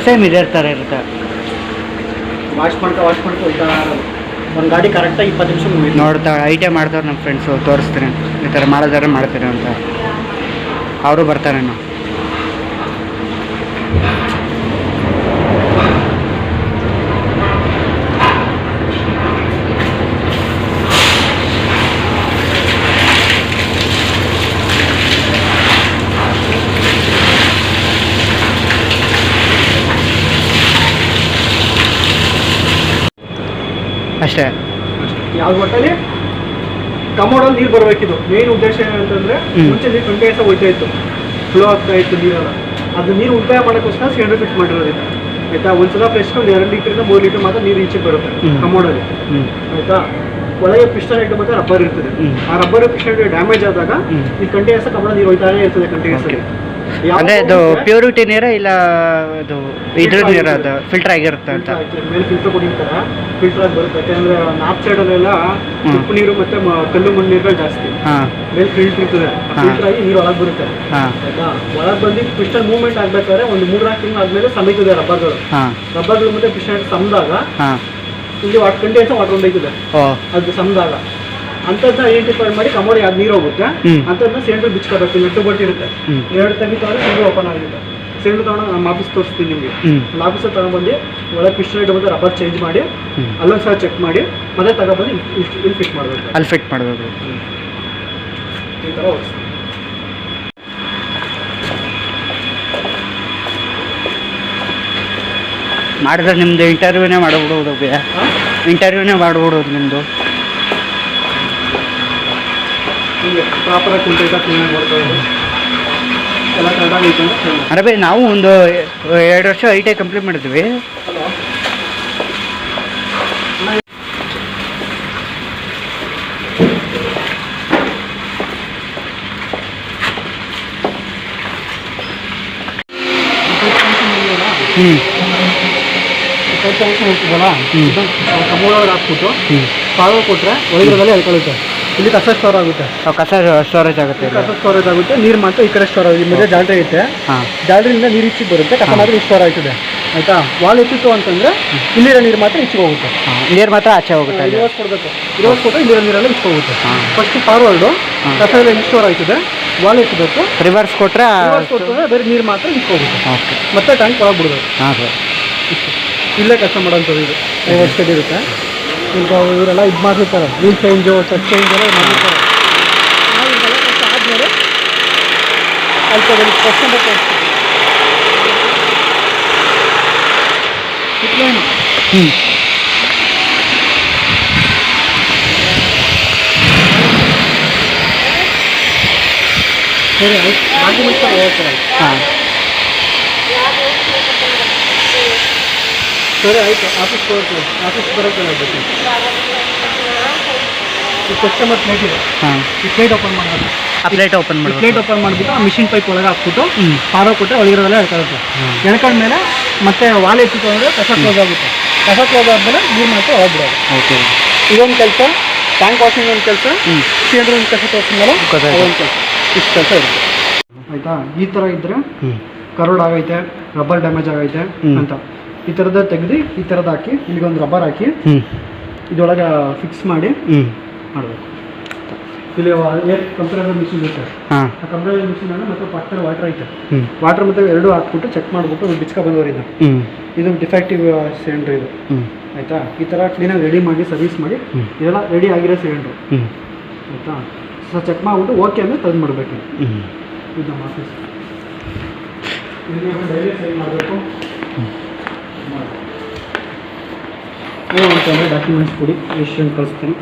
Same ಇದೇ ಥರ ಇರುತ್ತೆ. ವಾಶ್ ಮಾಡ್ತಾ ಹೋಗ್ತಾ ಒಂದು ಗಾಡಿ ಕರೆಕ್ಟಾಗಿ 20 ನಿಮಿಷ ಮುಗಿತು. ನೋಡ್ತಾ ಐಟೇ ಮಾಡ್ತಾರೆ ನಮ್ಮ ಫ್ರೆಂಡ್ಸು, ತೋರಿಸ್ತೀನಿ ಈ ಥರ ಮಾಡೋದಾದ್ರೆ ಮಾಡ್ತೀನಿ ಅಂತ. ಅವರು ಬರ್ತಾರೇನು. ಅಷ್ಟೇ. ಯಾವ್ದು ಒಟ್ಟಲ್ಲಿ ಕಮೋಡಲ್ಲಿ ನೀರು ಬರಬೇಕಿದ್ದು ಮೇನ್ ಉದ್ದೇಶ ಏನಂತಂದ್ರೆ ಮುಂಚೆ ನೀರು ಕಂಟಿನ್ಯೂಸ್ ಹೋಗ್ತಾ ಇತ್ತು, ಫ್ಲೋ ಆಗ್ತಾ ಇತ್ತು ನೀರೆಲ್ಲ. ಅದು ನೀರು ಉಳಿತಾಯ ಮಾಡೋಕ್ಕೋಸ್ಕರ ಸಿಲಿಂಡರ್ ಫಿಟ್ ಮಾಡಿರೋದಿಲ್ಲ ಆಯ್ತಾ. ಒಂದ್ಸಲ ಫ್ರೆಶ್ ಒಂದು 2 ಲೀಟ್ರಿಂದ 3 ಲೀಟರ್ ಮಾತ್ರ ನೀರು ಈಚೆಗೆ ಬರುತ್ತೆ ಕಮೋಡಲ್ಲಿ ಆಯ್ತಾ. ಒಳಗೆ ಪಿಸ್ಟನ್ ಐಟಮ್ ಮತ್ತೆ ರಬ್ಬರ್ ಇರ್ತದೆ. ಆ ರಬ್ಬರ್ ಪಿಸ್ಟನ್ ಡ್ಯಾಮೇಜ್ ಆದಾಗ ಈ ಕಂಟಿನ್ಯೂಸ್ ಕಮೋಡ ನೀರು ಹೋಗ್ತಾನೆ ಇರ್ತದೆ ಕಂಟಿನ್ಯೂಸ್. ಅಂದರೆ ಇದು ಪ್ಯೂರಿಟಿ ನೀರ ಇಲ್ಲ ಇದು ಇದ್ರ ನೀರ ಅದು ಫಿಲ್ಟರ್ ಆಗಿರುತ್ತೆ ಅಂತ. ಮೇಲೆ ಫಿಲ್ಟರ್ ಕೊಟ್ಟಿರ್ತಾರೆ, ಫಿಲ್ಟರ್ ಆಗಿ ಬರುತ್ತೆ. ಯಾಕಂದ್ರೆ ನಾರ್ತ್ ಸೈಡಲ್ಲೆಲ್ಲ ಉಪ್ಪು ನೀರು ಮತ್ತೆ ಕಲ್ಲು ಮಣ್ಣು ನೀರುಗಳು ಜಾಸ್ತಿ. ಮೇಲೆ ಫಿಲ್ಟರ್ ಇರ್ತದೆ, ಫಿಲ್ಟರ್ ಆಗಿ ನೀರು ಒಳಗೆ ಬರುತ್ತೆ ಆಯ್ತಾ. ಒಳಗೆ ಬಂದು ಪಿಸ್ಟನ್ ಮೂವ್ಮೆಂಟ್ ಆಗ್ಬೇಕಾದ್ರೆ ಒಂದು 3-4 ತಿಂಗಳು ಆದ್ಮೇಲೆ ಸಮೀತದೆ ರಬ್ಬರ್ಗಳು ಮತ್ತೆ ಪಿಸ್ಟನ್ ಸಮದಾಗ ಇಲ್ಲಿ ಕಂಟಿನ್ಯೂಸ್ ವಾಟರ್ ಹೊಂದೈತದೆ. ಅದು ಸಮದಾಗ ಅಂತದ್ನ ಐಡೆಂಟಿಫೈ ಮಾಡಿ ಕಮೋಡಿ ಅದು ನೀರು ಹೋಗುತ್ತೆ ಅಂತದ್ನ ಸಿಲಿಂಡರ್ ಬಿಚ್ಕೋಬೇಕು. ನಟ್ಟು ಬಟ್ಟಿ ಇರುತ್ತೆ, 2 ತೆಗಿತಾರೆ ಸಿಲಿಂಡರ್ ಓಪನ್ ಆಗುತ್ತೆ. ಸಿಲಿಂಡರ್ ತಗೊಂಡು ನಮ್ಮ ಆಫೀಸ್ ತೋರಿಸ್ತೀನಿ ನಿಮಗೆ. ನಮ್ಮ ಆಫೀಸಲ್ಲಿ ತಗೊಂಡ್ಬಂದು ಒಳಗೆ ಪಿಸ್ಟನ್ ಐಟಮ್ ಮತ್ತೆ ರಬ್ಬರ್ ಚೇಂಜ್ ಮಾಡಿ ಅಲ್ಲೊಂದು ಸಲ ಚೆಕ್ ಮಾಡಿ ಮತ್ತೆ ತಗೊಬಂದು ಇಲ್ಲಿ ಫಿಟ್ ಮಾಡಬೇಕು. ಅಲ್ಲಿ ಫಿಟ್ ಮಾಡಬೇಕು. ಈ ಥರ ಓಡಿಸ್ತೀವಿ. ಮಾಡಿದ್ರೆ ನಿಮ್ಮದು ಇಂಟರ್ವ್ಯೂನೇ ಮಾಡಿಬಿಡೋದು, ಇಂಟರ್ವ್ಯೂನೇ ಮಾಡಿಬಿಡೋದು ನಿಮ್ಮದು. ಹೀಗೆ ಪ್ರಾಪರಾಗಿ ಕುಂತೈತಾ ಕ್ಲೀನಾಗಿ ಮಾಡ್ಕೊಳ್ಳೋದು ಎಲ್ಲ ಕರೆಕ್ಟಾಗಿ ಐತೆ ಅಂತ. ಅರೆ ಬೈ ನಾವು ಒಂದು 2 ವರ್ಷ ಐಟೇ ಕಂಪ್ಲೀಟ್ ಮಾಡಿದ್ವಿ. ಹೋಗ್ತದಲ್ಲ ಕಮೋಡೊಳಗೆ ಹಾಕ್ಬಿಟ್ಟು ಪಾವ ಕೊಟ್ಟರೆ ಒಳಗಿರೋದಲ್ಲೇ ಎಳ್ಕೊಳ್ಳುತ್ತೆ. ಇಲ್ಲಿ ಕಸ ಸ್ಟೋರ್ ಆಗುತ್ತೆ, ಕಸ ಸ್ಟೋರೇಜ್ ಆಗುತ್ತೆ. ಕಸ ಸ್ಟೋರೇಜ್ ಆಗುತ್ತೆ, ನೀರು ಮಾತ್ರ ಈ ಕಡೆ ಸ್ಟೋರ್ ಆಗುತ್ತೆ. ಮಧ್ಯೆ ಜಾಲರಿ ಐತೆ, ಜಾಲರಿಯಿಂದ ನೀರು ಈಚೆಗೆ ಬರುತ್ತೆ, ಕಸ ಮಾತ್ರ ಈ ಸ್ಟೋರ್ ಆಯ್ತದೆ ಆಯ್ತಾ. ವಾಲ್ ಎತ್ತಿತ್ತು ಅಂತಂದ್ರೆ ಇಲ್ಲಿರೋ ನೀರು ಮಾತ್ರ ಈಚೆಗೆ ಹೋಗುತ್ತೆ, ನೀರು ಮಾತ್ರ ಆಚೆ ಹೋಗುತ್ತೆ. ರಿವರ್ಸ್ ಕೊಡಬೇಕು, ರಿವರ್ಸ್ ಕೊಟ್ಟರೆ ಇಲ್ಲಿರೋ ನೀರೆಲ್ಲ ಈಚೆಗೆ ಹೋಗುತ್ತೆ. ಫಸ್ಟ್ ಫಾರ್ವರ್ಡು ಕಸ ಎಲ್ಲ ಇಲ್ಲಿ ಸ್ಟೋರ್ ಆಯ್ತದೆ, ವಾಲ್ ಎತ್ತಬೇಕು, ರಿವರ್ಸ್ ಕೊಟ್ಟರೆ ಬೇರೆ ನೀರು ಮಾತ್ರ ಈಚೆಗೆ ಹೋಗುತ್ತೆ. ಮತ್ತೆ ಟ್ಯಾಂಕ್ ಒಳಗೆ ಬಿಡಬೇಕು. ಹಾಂ ಸರ್, ಇಲ್ಲೇ ಕೆಲಸ ಮಾಡೋಂಥದ್ದು. ಇದು 5 ವರ್ಷದ ಇರುತ್ತೆ. ಈಗ ಇವರೆಲ್ಲ ಇದು ಮಾಡಿರ್ತಾರೆ, ವೀಲ್ ಚೇಂಜು ಟಚ್ ಚೇಂಜ್ ಎಲ್ಲ ಮಾಡಿರ್ತಾರೆ. ನಾವು ಇದೆಲ್ಲ ಕೆಲಸ ಆದಮೇಲೆ ಅಲ್ಲಿ ತಗೊಂಡು ಕಸ್ಟಮರ್ ತೋರಿಸ್ತೀವಿ. ಸರಿ ಆಯ್ತು, ಡಾಕ್ಯುಮೆಂಟ್ಸ್ ಹೋಗ್ತಾರೆ. ಹಾಂ ಸರಿ ಆಯಿತು, ಆಫೀಸ್ ಹೋಗ್ತೀವಿ, ಆಫೀಸ್ ಬರೋಕ್ಕೆ ಆಗಬೇಕು. ಈ ಕಸ್ಟಮರ್ ಪ್ಲೇಟ್ ಇದೆ, ಈ ಪ್ಲೇಟ್ ಓಪನ್ ಮಾಡೋದು. ಆ ಪ್ಲೇಟ್ ಓಪನ್ ಮಾಡಿ ಪ್ಲೇಟ್ ಓಪನ್ ಮಾಡಿಬಿಟ್ಟು ಆ ಮಿಷಿನ್ ಪೈಪ್ ಒಳಗೆ ಹಾಕ್ಬಿಟ್ಟು ಪಾರ ಕೊಟ್ಟರೆ ಒಳಗಿರೋದೆಲ್ಲ ಎಳ್ಕೊಳ್ಳುತ್ತೆ. ಎಳ್ಕೊಂಡ್ಮೇಲೆ ಮತ್ತೆ ವಾಲ್ ಎತ್ತಿತ್ತು ಅಂದರೆ ಕಸ ಕ್ಲೋಸ್ ಆಗುತ್ತೆ. ಕಸ ಕ್ಲೋಸ್ ಆದಮೇಲೆ ನೀರು ಮಾತ್ರ ಹೋಗ್ಬಿಡೋದು. ಓಕೆ, ಇದೊಂದು ಕೆಲಸ, ಟ್ಯಾಂಕ್ ವಾಷಿಂಗ್ ಒಂದು ಕೆಲಸ, ಸಿಲಿಂಡರ್ ಒಂದು ಕೆಲಸ ತೋರಿಸಿದ್ಮೇಲೆ ಒಂದು ಕೆಲಸ, ಇಷ್ಟು ಕೆಲಸ ಇರುತ್ತೆ ಆಯಿತಾ. ಈ ಥರ ಇದ್ದರೆ ಕರೋಡ್ ಆಗೈತೆ, ರಬ್ಬರ್ ಡ್ಯಾಮೇಜ್ ಆಗೈತೆ ಅಂತ ಈ ಥರದ ತೆಗೆದು ಈ ಥರದ್ದು ಹಾಕಿ ಇಲ್ಲಿಗೊಂದು ರಬ್ಬರ್ ಹಾಕಿ ಇದರೊಳಗೆ ಫಿಕ್ಸ್ ಮಾಡಿ ಮಾಡಬೇಕು. ಇಲ್ಲಿ ಏರ್ ಕಂಪ್ರೆಸರ್ ಮಿಷಿನ್ ಇರುತ್ತೆ, ಆ ಕಂಪ್ರೆಸರ್ ಮಿಷಿನಲ್ಲಿ ಮತ್ತು ಪಕ್ಕದಲ್ಲಿ ವಾಟರ್ ಐತೆ, ವಾಟರ್ ಮತ್ತು 2 ಹಾಕ್ಬಿಟ್ಟು ಚೆಕ್ ಮಾಡಿಬಿಟ್ಟು ಬಿಚ್ಕೊ ಬಂದವರಿಂದ ಇದು ಡಿಫೆಕ್ಟಿವ್ ಸಿಲಿಂಡ್ರ್ ಇದು ಆಯಿತಾ. ಈ ಥರ ಕ್ಲೀನಾಗಿ ರೆಡಿ ಮಾಡಿ ಸರ್ವಿಸ್ ಮಾಡಿ ಇದೆಲ್ಲ ರೆಡಿ ಆಗಿರೋ ಸಿಲಿಂಡ್ರು ಆಯಿತಾ. ಸೊ ಚೆಕ್ ಮಾಡಿಬಿಟ್ಟು ಓಕೆ ಅಂದರೆ ತಂದು ಮಾಡಬೇಕು. ಇದು ನಮ್ಮ ಆಫೀಸ್. ಇದನ್ನ ಡೈಲಿ ಸೈನ್ ಮಾಡಬೇಕು. ಅಂತಂದರೆ ಡಾಕ್ಯುಮೆಂಟ್ಸ್ ಕೊಡಿ, ರಿಜಿಸ್ಟ್ರೇಷನ್ ಕಳಿಸ್ತೀನಿ.